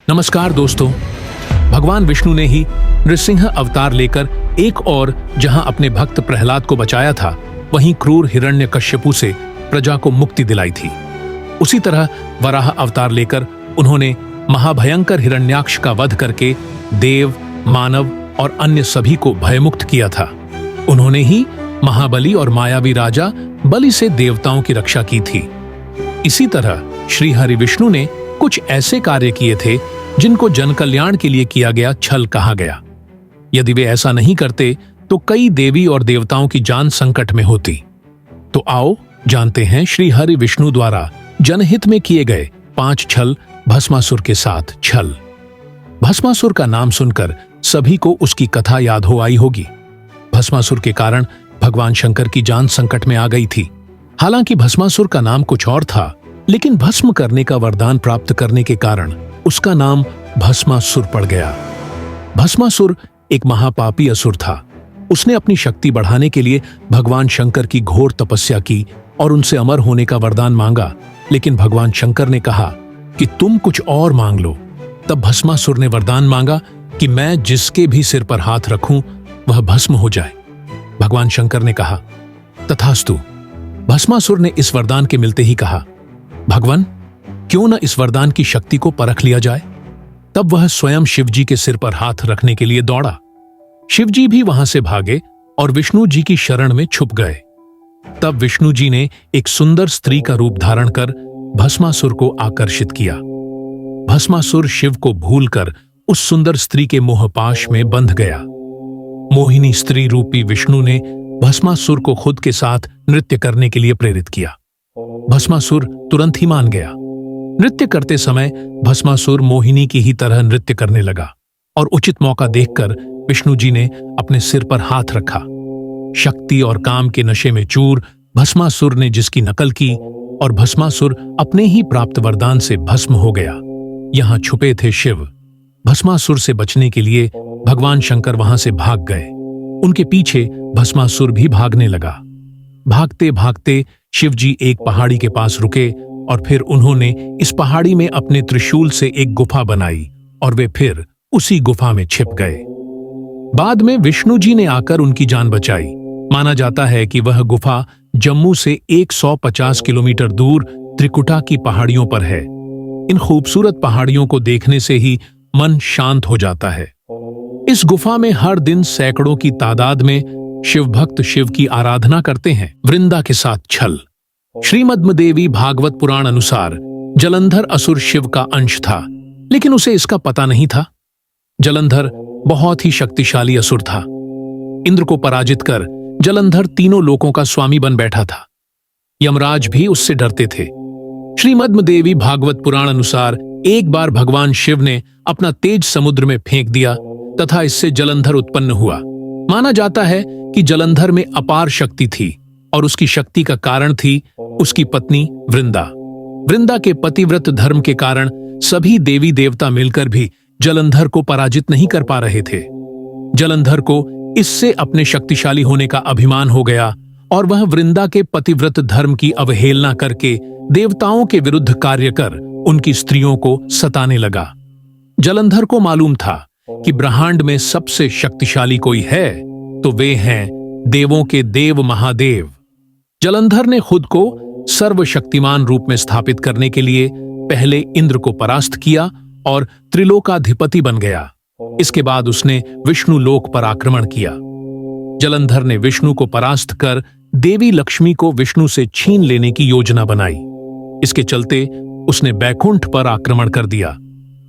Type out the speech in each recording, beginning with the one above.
नमस्कार दोस्तों। भगवान विष्णु ने ही नृसिंह अवतार लेकर एक और जहां अपने भक्त प्रहलाद को बचाया था, वहीं क्रूर हिरण्यकश्यपु से प्रजा को मुक्ति दिलाई थी। उसी तरह वराह अवतार लेकर उन्होंने महाभयंकर हिरण्याक्ष का वध करके देव, मानव और अन्य सभी को भयमुक्त किया था। उन्होंने ही महाबली और मायावी राजा बलि से देवताओं की रक्षा की थी। इसी तरह श्री हरि विष्णु ने कुछ ऐसे कार्य किए थे जिनको जन कल्याण के लिए किया गया छल कहा गया। यदि वे ऐसा नहीं करते तो कई देवी और देवताओं की जान संकट में होती। तो आओ जानते हैं श्री हरि विष्णु द्वारा जनहित में किए गए 5 छल भस्मासुर के साथ छल। भस्मासुर का नाम सुनकर सभी को उसकी कथा याद हो आई होगी। भस्मासुर के कारण भगवान शंकर की जान संकट में आ गई थी। हालांकि भस्मासुर का नाम कुछ और था, लेकिन भस्म करने का वरदान प्राप्त करने के कारण उसका नाम भस्मासुर पड़ गया। भस्मासुर एक महापापी असुर था। उसने अपनी शक्ति बढ़ाने के लिए भगवान शंकर की घोर तपस्या की और उनसे अमर होने का वरदान मांगा, लेकिन भगवान शंकर ने कहा कि तुम कुछ और मांग लो। तब भस्मासुर ने वरदान मांगा कि मैं जिसके भी सिर पर हाथ रखूं वह भस्म हो जाए। भगवान शंकर ने कहा तथास्तु। भस्मासुर ने इस वरदान के मिलते ही कहा, भगवान क्यों न इस वरदान की शक्ति को परख लिया जाए। तब वह स्वयं शिवजी के सिर पर हाथ रखने के लिए दौड़ा। शिवजी भी वहां से भागे और विष्णु जी की शरण में छुप गए। तब विष्णु जी ने एक सुंदर स्त्री का रूप धारण कर भस्मासुर को आकर्षित किया। भस्मासुर शिव को भूलकर उस सुंदर स्त्री के मोहपाश में बंध गया। मोहिनी स्त्री रूपी विष्णु ने भस्मासुर को खुद के साथ नृत्य करने के लिए प्रेरित किया। भस्मासुर तुरंत ही मान गया। नृत्य करते समय भस्मासुर मोहिनी की ही तरह नृत्य करने लगा और उचित मौका देखकर विष्णु जी ने अपने सिर पर हाथ रखा। शक्ति और काम के नशे में चूर भस्मासुर ने जिसकी नकल की और भस्मासुर अपने ही प्राप्त वरदान से भस्म हो गया। यहां छुपे थे शिव। भस्मासुर से बचने के लिए भगवान शंकर वहां से भाग गए। उनके पीछे भस्मासुर भी भागने लगा। भागते भागते शिवजी एक पहाड़ी के पास रुके और फिर उन्होंने इस पहाड़ी में अपने त्रिशूल से एक गुफा बनाई और वे फिर उसी गुफा में छिप गए। बाद में विष्णु जी ने आकर उनकी जान बचाई। माना जाता है कि वह गुफा जम्मू से 150 किलोमीटर दूर त्रिकुटा की पहाड़ियों पर है। इन खूबसूरत पहाड़ियों को देखने से ही मन शांत हो जाता है। इस गुफा में हर दिन सैकड़ों की तादाद में शिव भक्त शिव की आराधना करते हैं। वृंदा के साथ छल। श्रीमद्देवी भागवत पुराण अनुसार जलंधर असुर शिव का अंश था, लेकिन उसे इसका पता नहीं था। जलंधर बहुत ही शक्तिशाली असुर था। इंद्र को पराजित कर जलंधर तीनों लोकों का स्वामी बन बैठा था। यमराज भी उससे डरते थे। श्रीमद्देवी भागवत पुराण अनुसार एक बार भगवान शिव ने अपना तेज समुद्र में फेंक दिया तथा इससे जलंधर उत्पन्न हुआ। माना जाता है कि जलंधर में अपार शक्ति थी और उसकी शक्ति का कारण थी उसकी पत्नी वृंदा। वृंदा के पतिव्रत धर्म के कारण सभी देवी देवता मिलकर भी जलंधर को पराजित नहीं कर पा रहे थे। जलंधर को इससे अपने शक्तिशाली होने का अभिमान हो गया और वह वृंदा के पतिव्रत धर्म की अवहेलना करके देवताओं के विरुद्ध कार्य कर उनकी स्त्रियों को सताने लगा। जलंधर को मालूम था कि ब्रह्मांड में सबसे शक्तिशाली कोई है तो वे हैं देवों के देव महादेव। जलंधर ने खुद को सर्वशक्तिमान रूप में स्थापित करने के लिए पहले इंद्र को परास्त किया और त्रिलोकाधिपति बन गया। इसके बाद उसने विष्णु लोक पर आक्रमण किया। जलंधर ने विष्णु को परास्त कर देवी लक्ष्मी को विष्णु से छीन लेने की योजना बनाई। इसके चलते उसने बैकुंठ पर आक्रमण कर दिया,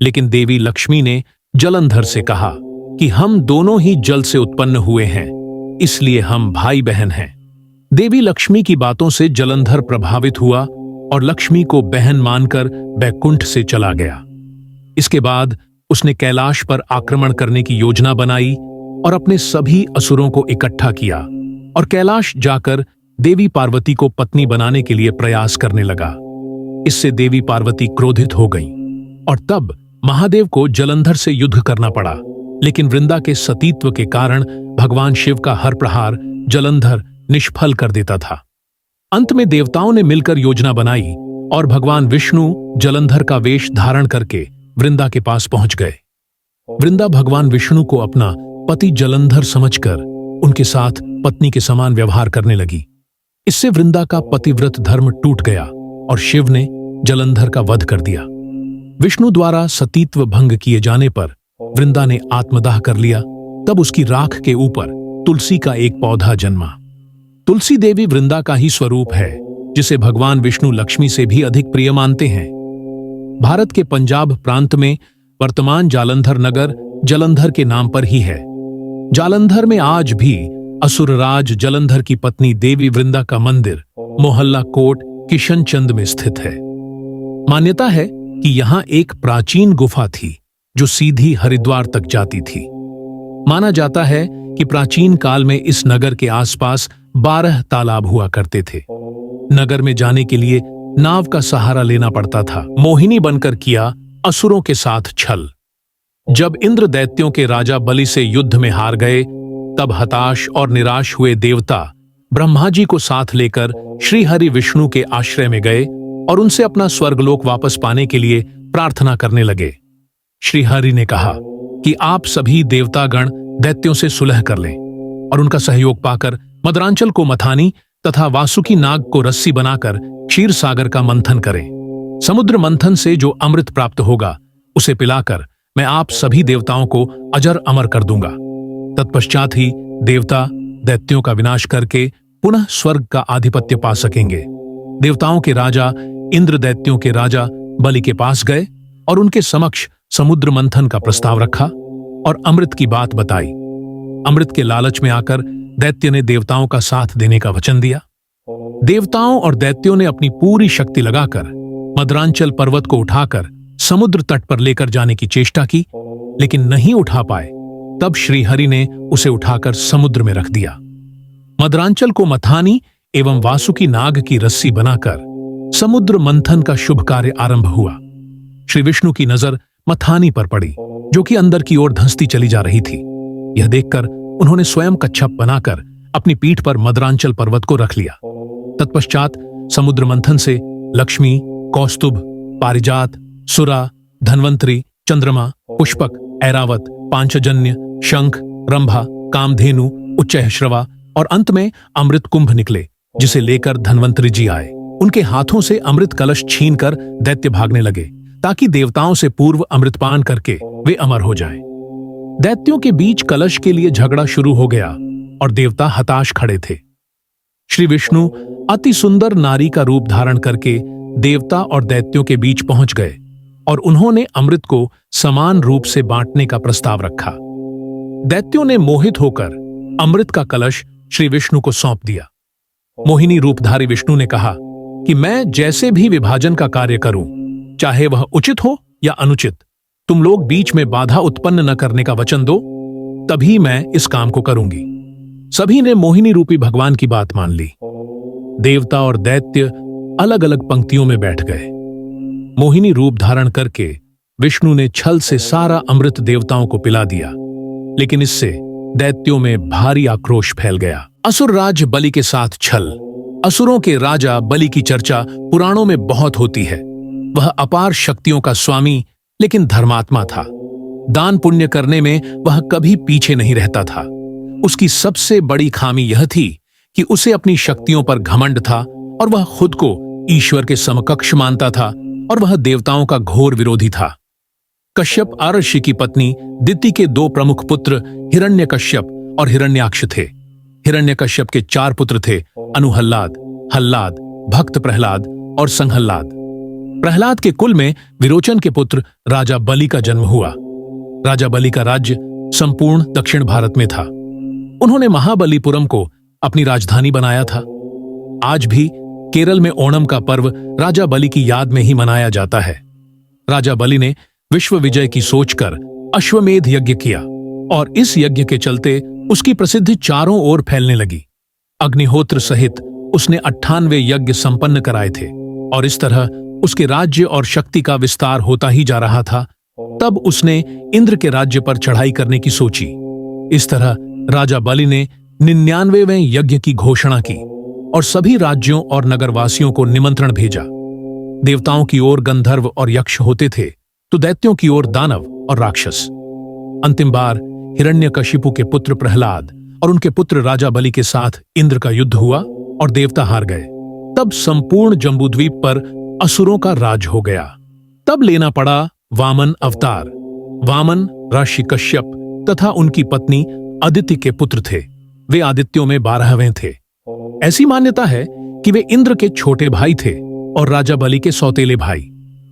लेकिन देवी लक्ष्मी ने जलंधर से कहा कि हम दोनों ही जल से उत्पन्न हुए हैं, इसलिए हम भाई बहन हैं। देवी लक्ष्मी की बातों से जलंधर प्रभावित हुआ और लक्ष्मी को बहन मानकर बैकुंठ से चला गया। इसके बाद उसने कैलाश पर आक्रमण करने की योजना बनाई और अपने सभी असुरों को इकट्ठा किया और कैलाश जाकर देवी पार्वती को पत्नी बनाने के लिए प्रयास करने लगा। इससे देवी पार्वती क्रोधित हो गईं और तब महादेव को जलंधर से युद्ध करना पड़ा, लेकिन वृंदा के सतीत्व के कारण भगवान शिव का हर प्रहार जलंधर निष्फल कर देता था। अंत में देवताओं ने मिलकर योजना बनाई और भगवान विष्णु जलंधर का वेश धारण करके वृंदा के पास पहुंच गए। वृंदा भगवान विष्णु को अपना पति जलंधर समझकर उनके साथ पत्नी के समान व्यवहार करने लगी। इससे वृंदा का पतिव्रत धर्म टूट गया और शिव ने जलंधर का वध कर दिया। विष्णु द्वारा सतीत्व भंग किए जाने पर वृंदा ने आत्मदाह कर लिया। तब उसकी राख के ऊपर तुलसी का एक पौधा जन्मा। तुलसी देवी वृंदा का ही स्वरूप है, जिसे भगवान विष्णु लक्ष्मी से भी अधिक प्रिय मानते हैं। भारत के पंजाब प्रांत में वर्तमान जालंधर नगर जलंधर के नाम पर ही है। जालंधर में आज भी असुरराज जलंधर की पत्नी देवी वृंदा का मंदिर मोहल्ला कोट किशनचंद में स्थित है। मान्यता है कि यहाँ एक प्राचीन गुफा थी जो सीधी हरिद्वार तक जाती थी। माना जाता है कि प्राचीन काल में इस नगर के आसपास 12 तालाब हुआ करते थे। नगर में जाने के लिए नाव का सहारा लेना पड़ता था। मोहिनी बनकर किया असुरों के साथ छल। जब इंद्र दैत्यों के राजा बलि से युद्ध में हार गए, तब हताश और निराश हुए देवता ब्रह्मा जी को साथ लेकर श्री हरि विष्णु के आश्रय में गए और उनसे अपना स्वर्गलोक वापस पाने के लिए प्रार्थना करने लगे। श्री हरि ने कहा कि आप सभी देवतागण दैत्यों से सुलह कर लें और उनका सहयोग पाकर मदरांचल को मथानी तथा वासुकी नाग को रस्सी बनाकर क्षीर सागर का मंथन करें। समुद्र मंथन से जो अमृत प्राप्त होगा उसे पिलाकर मैं आप सभी देवताओं को अजर अमर कर दूंगा। तत्पश्चात ही देवता दैत्यों का विनाश करके पुनः स्वर्ग का आधिपत्य पा सकेंगे। देवताओं के राजा इंद्र दैत्यों के राजा बलि के पास गए और उनके समक्ष समुद्र मंथन का प्रस्ताव रखा और अमृत की बात बताई। अमृत के लालच में आकर दैत्य ने देवताओं का साथ देने का वचन दिया। देवताओं और दैत्यों ने अपनी पूरी शक्ति लगाकर मदरांचल पर्वत को उठाकर समुद्र तट पर लेकर जाने की चेष्टा की, लेकिन नहीं उठा पाए। तब श्री हरि ने उसे उठाकर समुद्र में रख दिया। मदरांचल को मथानी एवं वासुकी नाग की रस्सी बनाकर समुद्र मंथन का शुभ कार्य आरंभ हुआ। श्री विष्णु की नजर मथानी पर पड़ी, जो कि अंदर की ओर धंसती चली जा रही थी। यह देखकर उन्होंने स्वयं कच्छप बनाकर अपनी पीठ पर मदरांचल पर्वत को रख लिया। तत्पश्चात समुद्र मंथन से लक्ष्मी, कौस्तुभ, पारिजात, सुरा, धन्वंतरी, चंद्रमा, पुष्पक, ऐरावत, पांचजन्य, शंख, रंभा, कामधेनु, उच्चैःश्रवा और अंत में अमृत कुंभ निकले, जिसे लेकर धन्वंतरी जी आए। उनके हाथों से अमृत कलश छीनकर दैत्य भागने लगे, ताकि देवताओं से पूर्व अमृतपान करके वे अमर हो जाएं। दैत्यों के बीच कलश के लिए झगड़ा शुरू हो गया और देवता हताश खड़े थे। श्री विष्णु अति सुंदर नारी का रूप धारण करके देवता और दैत्यों के बीच पहुंच गए और उन्होंने अमृत को समान रूप से बांटने का प्रस्ताव रखा। दैत्यों ने मोहित होकर अमृत का कलश श्री विष्णु को सौंप दिया। मोहिनी रूपधारी विष्णु ने कहा कि मैं जैसे भी विभाजन का कार्य करूं, चाहे वह उचित हो या अनुचित, तुम लोग बीच में बाधा उत्पन्न न करने का वचन दो, तभी मैं इस काम को करूंगी। सभी ने मोहिनी रूपी भगवान की बात मान ली। देवता और दैत्य अलग अलग पंक्तियों में बैठ गए। मोहिनी रूप धारण करके विष्णु ने छल से सारा अमृत देवताओं को पिला दिया, लेकिन इससे दैत्यों में भारी आक्रोश फैल गया। असुर राज बलि के साथ छल। असुरों के राजा बलि की चर्चा पुराणों में बहुत होती है। वह अपार शक्तियों का स्वामी लेकिन धर्मात्मा था। दान पुण्य करने में वह कभी पीछे नहीं रहता था। उसकी सबसे बड़ी खामी यह थी कि उसे अपनी शक्तियों पर घमंड था और वह खुद को ईश्वर के समकक्ष मानता था और वह देवताओं का घोर विरोधी था। कश्यप आरषि की पत्नी दिति के 2 प्रमुख पुत्र हिरण्यकश्यप और हिरण्याक्ष थे। हिरण्यकश्यप के 4 पुत्र थे, अनुहल्लाद, हल्लाद, भक्त प्रहलाद और संहल्लाद। प्रहलाद के कुल में विरोचन के पुत्र राजा बलि का जन्म हुआ। राजा बलि का राज्य संपूर्ण दक्षिण भारत में था। उन्होंने महाबलीपुरम को अपनी राजधानी बनाया था। आज भी केरल में ओणम का पर्व राजा बलि की याद में ही मनाया जाता है। राजा बलि ने विश्व विजय की सोचकर अश्वमेध यज्ञ किया और इस यज्ञ के चलते उसकी प्रसिद्धि चारों ओर फैलने लगी। अग्निहोत्र सहित उसने 98 यज्ञ संपन्न कराए थे और इस तरह उसके राज्य और शक्ति का विस्तार होता ही जा रहा था। तब उसने इंद्र के राज्य पर चढ़ाई करने की सोची। इस तरह राजा बलि ने 99वें यज्ञ की घोषणा की और सभी राज्यों और नगरवासियों को निमंत्रण भेजा। देवताओं की ओर गंधर्व और यक्ष होते थे तो दैत्यों की ओर दानव और राक्षस। अंतिम बार हिरण्यकशिपु के पुत्र प्रहलाद और उनके पुत्र राजा बलि के साथ इंद्र का युद्ध हुआ और देवता हार गए। तब संपूर्ण जम्बूद्वीप पर असुरों का राज हो गया। तब लेना पड़ा वामन अवतार। वामन ऋषि कश्यप तथा उनकी पत्नी अदिति के पुत्र थे। वे आदित्यों में 12वें थे। ऐसी मान्यता है कि वे इंद्र के छोटे भाई थे और राजा बलि के सौतेले भाई।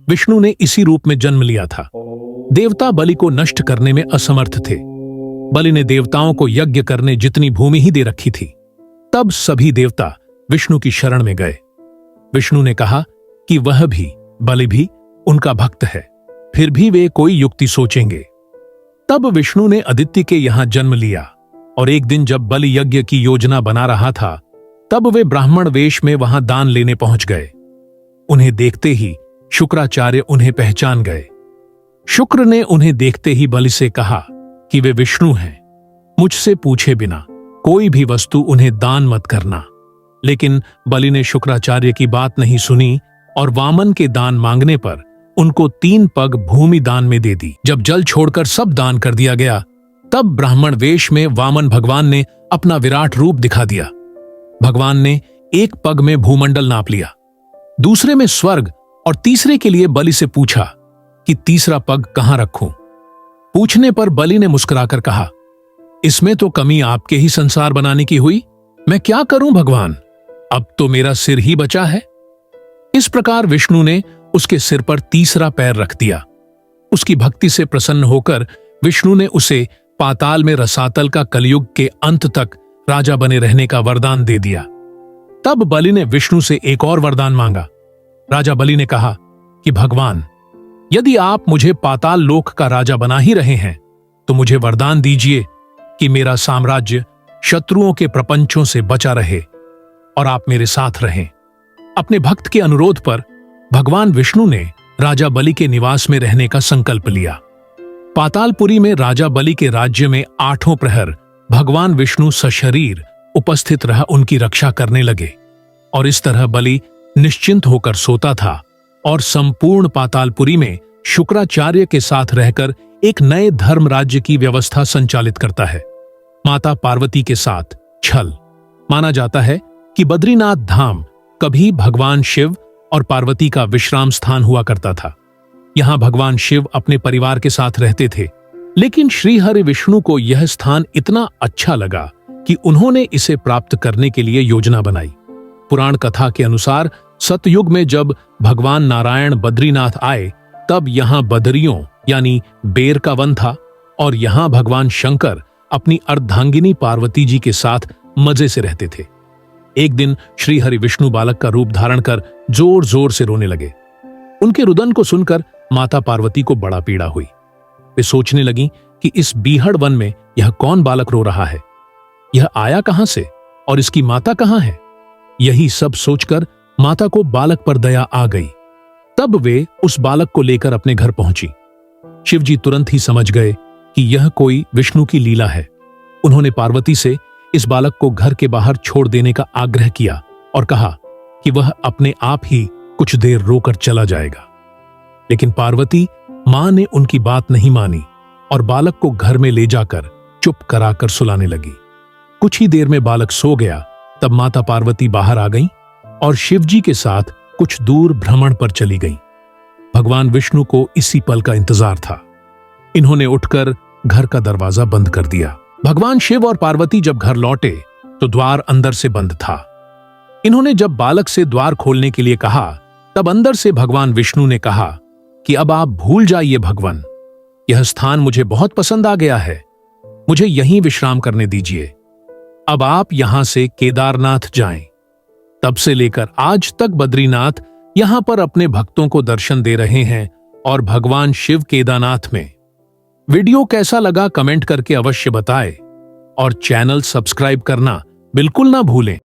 विष्णु ने इसी रूप में जन्म लिया था। देवता बलि को नष्ट करने में असमर्थ थे। बलि ने देवताओं को यज्ञ करने जितनी भूमि ही दे रखी थी। तब सभी देवता विष्णु की शरण में गए। विष्णु ने कहा कि वह भी, बलि भी उनका भक्त है, फिर भी वे कोई युक्ति सोचेंगे। तब विष्णु ने अदिति के यहां जन्म लिया और एक दिन जब बलि यज्ञ की योजना बना रहा था, तब वे ब्राह्मण वेश में वहां दान लेने पहुंच गए। उन्हें देखते ही शुक्राचार्य उन्हें पहचान गए। शुक्र ने उन्हें देखते ही बलि से कहा कि वे विष्णु हैं, मुझसे पूछे बिना कोई भी वस्तु उन्हें दान मत करना। लेकिन बलि ने शुक्राचार्य की बात नहीं सुनी और वामन के दान मांगने पर उनको 3 पग भूमि दान में दे दी। जब जल छोड़कर सब दान कर दिया गया, तब ब्राह्मण वेश में वामन भगवान ने अपना विराट रूप दिखा दिया। भगवान ने एक पग में भूमंडल नाप लिया, दूसरे में स्वर्ग और तीसरे के लिए बलि से पूछा कि तीसरा पग कहां रखूं। पूछने पर बलि ने मुस्कुराकर कहा, इसमें तो कमी आपके ही संसार बनाने की हुई। मैं क्या करूं भगवान, अब तो मेरा सिर ही बचा है। इस प्रकार विष्णु ने उसके सिर पर तीसरा पैर रख दिया। उसकी भक्ति से प्रसन्न होकर विष्णु ने उसे पाताल में रसातल का कलयुग के अंत तक राजा बने रहने का वरदान दे दिया। तब बलि ने विष्णु से एक और वरदान मांगा। राजा बलि ने कहा कि भगवान, यदि आप मुझे पाताल लोक का राजा बना ही रहे हैं, तो मुझे वरदान दीजिए कि मेरा साम्राज्य शत्रुओं के प्रपंचों से बचा रहे और आप मेरे साथ रहें। अपने भक्त के अनुरोध पर भगवान विष्णु ने राजा बलि के निवास में रहने का संकल्प लिया। पातालपुरी में राजा बलि के राज्य में 8 प्रहर भगवान विष्णु सशरीर उपस्थित रह उनकी रक्षा करने लगे और इस तरह बलि निश्चिंत होकर सोता था और संपूर्ण पातालपुरी में शुक्राचार्य के साथ रहकर एक नए धर्म राज्य की व्यवस्था संचालित करता है। माता पार्वती के साथ छल। माना जाता है कि बद्रीनाथ धाम कभी भगवान शिव और पार्वती का विश्राम स्थान हुआ करता था। यहां भगवान शिव अपने परिवार के साथ रहते थे, लेकिन श्री हरि विष्णु को यह स्थान इतना अच्छा लगा कि उन्होंने इसे प्राप्त करने के लिए योजना बनाई। पुराण कथा के अनुसार सतयुग में जब भगवान नारायण बद्रीनाथ आए, तब यहां बदरियों यानी बेर का वन था और यहां भगवान शंकर अपनी अर्धांगिनी पार्वती जी के साथ मजे से रहते थे। एक दिन श्री हरि विष्णु बालक का रूप धारण कर जोर जोर से रोने लगे। उनके रुदन को सुनकर माता पार्वती को बड़ा पीड़ा हुई। वे सोचने लगी कि इस बीहड़ वन में यह कौन बालक रो रहा है, यह आया कहां से और इसकी माता कहां है। यही सब सोचकर माता को बालक पर दया आ गई। तब वे उस बालक को लेकर अपने घर पहुंची। शिवजी तुरंत ही समझ गए कि यह कोई विष्णु की लीला है। उन्होंने पार्वती से इस बालक को घर के बाहर छोड़ देने का आग्रह किया और कहा कि वह अपने आप ही कुछ देर रोकर चला जाएगा। लेकिन पार्वती मां ने उनकी बात नहीं मानी और बालक को घर में ले जाकर चुप कराकर सुलाने लगी। कुछ ही देर में बालक सो गया। तब माता पार्वती बाहर आ गईं और शिवजी के साथ कुछ दूर भ्रमण पर चली गईं। भगवान विष्णु को इसी पल का इंतजार था। इन्होंने उठकर घर का दरवाजा बंद कर दिया। भगवान शिव और पार्वती जब घर लौटे तो द्वार अंदर से बंद था। इन्होंने जब बालक से द्वार खोलने के लिए कहा, तब अंदर से भगवान विष्णु ने कहा कि अब आप भूल जाइए भगवान, यह स्थान मुझे बहुत पसंद आ गया है, मुझे यहीं विश्राम करने दीजिए। अब आप यहां से केदारनाथ जाएं। तब से लेकर आज तक बद्रीनाथ यहां पर अपने भक्तों को दर्शन दे रहे हैं और भगवान शिव केदारनाथ में। वीडियो कैसा लगा कमेंट करके अवश्य बताएं और चैनल सब्सक्राइब करना बिल्कुल ना भूलें।